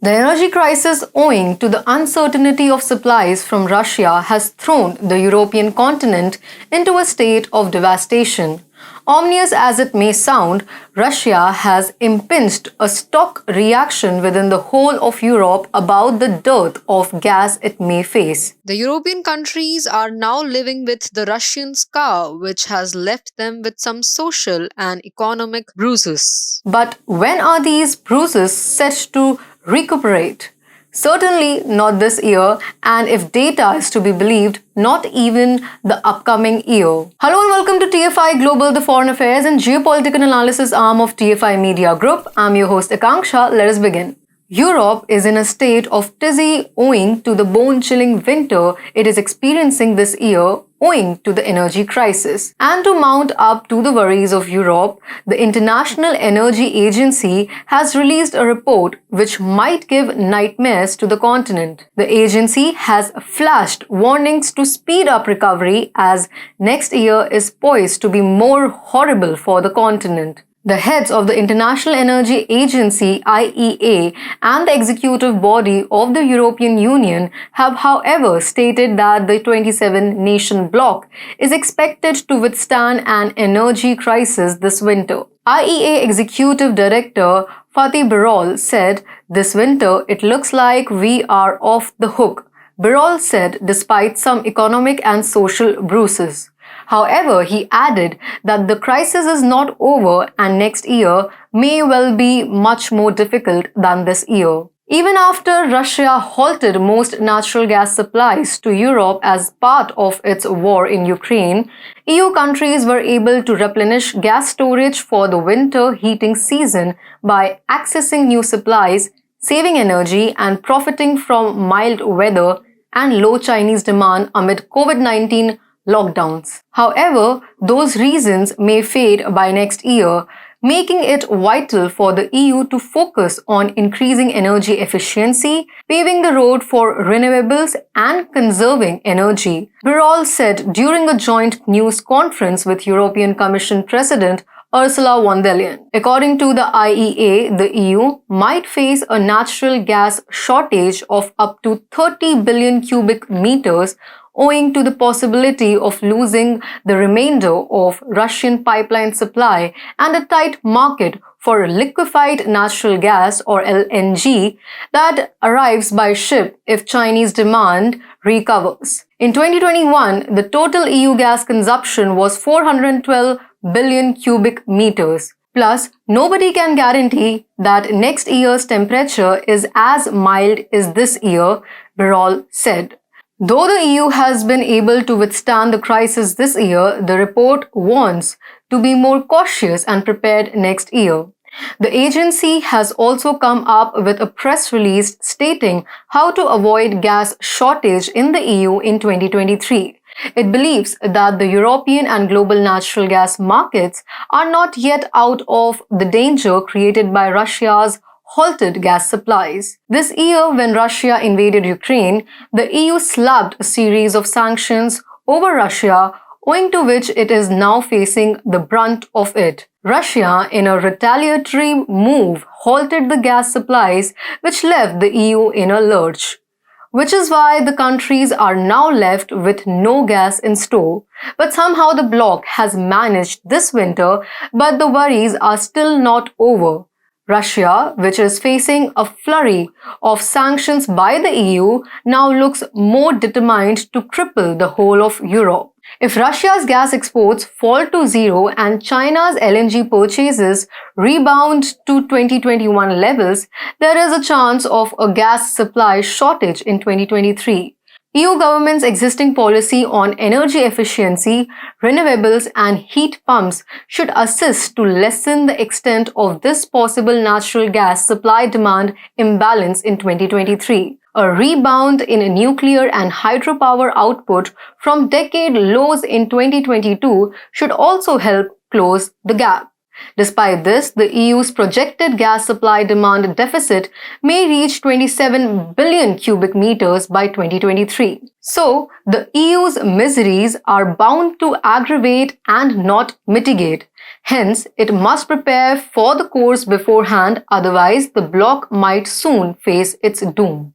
The energy crisis owing to the uncertainty of supplies from Russia has thrown the European continent into a state of devastation. Ominous as it may sound, Russia has impinged a stock reaction within the whole of Europe about the dearth of gas it may face. The European countries are now living with the Russian scar, which has left them with some social and economic bruises. But when are these bruises set to recuperate? Certainly not this year, and if data is to be believed, not even the upcoming year. Hello and welcome to TFI Global, the foreign affairs and geopolitical analysis arm of TFI Media Group. I'm your host Akanksha. Let us begin. Europe is in a state of tizzy owing to the bone-chilling winter it is experiencing this year owing to the energy crisis. And to mount up to the worries of Europe, the International Energy Agency has released a report which might give nightmares to the continent. The agency has flashed warnings to speed up recovery as next year is poised to be more horrible for the continent. The heads of the International Energy Agency (IEA) and the executive body of the European Union have, however, stated that the 27-nation bloc is expected to withstand an energy crisis this winter. IEA Executive Director Fatih Birol said, "This winter, it looks like we are off the hook," Birol said, despite some economic and social bruises. However, he added that the crisis is not over and next year may well be much more difficult than this year. Even after Russia halted most natural gas supplies to Europe as part of its war in Ukraine, EU countries were able to replenish gas storage for the winter heating season by accessing new supplies, saving energy, and profiting from mild weather and low Chinese demand amid COVID-19 lockdowns. However, those reasons may fade by next year, making it vital for the EU to focus on increasing energy efficiency, paving the road for renewables, and conserving energy. Birol said during a joint news conference with European Commission President Ursula von der Leyen. According to the IEA, the EU might face a natural gas shortage of up to 30 billion cubic meters owing to the possibility of losing the remainder of Russian pipeline supply and a tight market for liquefied natural gas or LNG that arrives by ship if Chinese demand recovers. In 2021, the total EU gas consumption was 412 billion cubic meters. Plus, nobody can guarantee that next year's temperature is as mild as this year, Birol said. Though the EU has been able to withstand the crisis this year, the report warns to be more cautious and prepared next year. The agency has also come up with a press release stating how to avoid gas shortage in the EU in 2023. It believes that the European and global natural gas markets are not yet out of the danger created by Russia's halted gas supplies. This year, when Russia invaded Ukraine, the EU slapped a series of sanctions over Russia, owing to which it is now facing the brunt of it. Russia, in a retaliatory move, halted the gas supplies, which left the EU in a lurch. Which is why the countries are now left with no gas in store. But somehow the bloc has managed this winter, but the worries are still not over. Russia, which is facing a flurry of sanctions by the EU, now looks more determined to cripple the whole of Europe. If Russia's gas exports fall to zero and China's LNG purchases rebound to 2021 levels, there is a chance of a gas supply shortage in 2023. EU government's existing policy on energy efficiency, renewables and heat pumps should assist to lessen the extent of this possible natural gas supply-demand imbalance in 2023. A rebound in nuclear and hydropower output from decade lows in 2022 should also help close the gap. Despite this, the EU's projected gas supply demand deficit may reach 27 billion cubic meters by 2023. So, the EU's miseries are bound to aggravate and not mitigate. Hence, it must prepare for the course beforehand, otherwise the bloc might soon face its doom.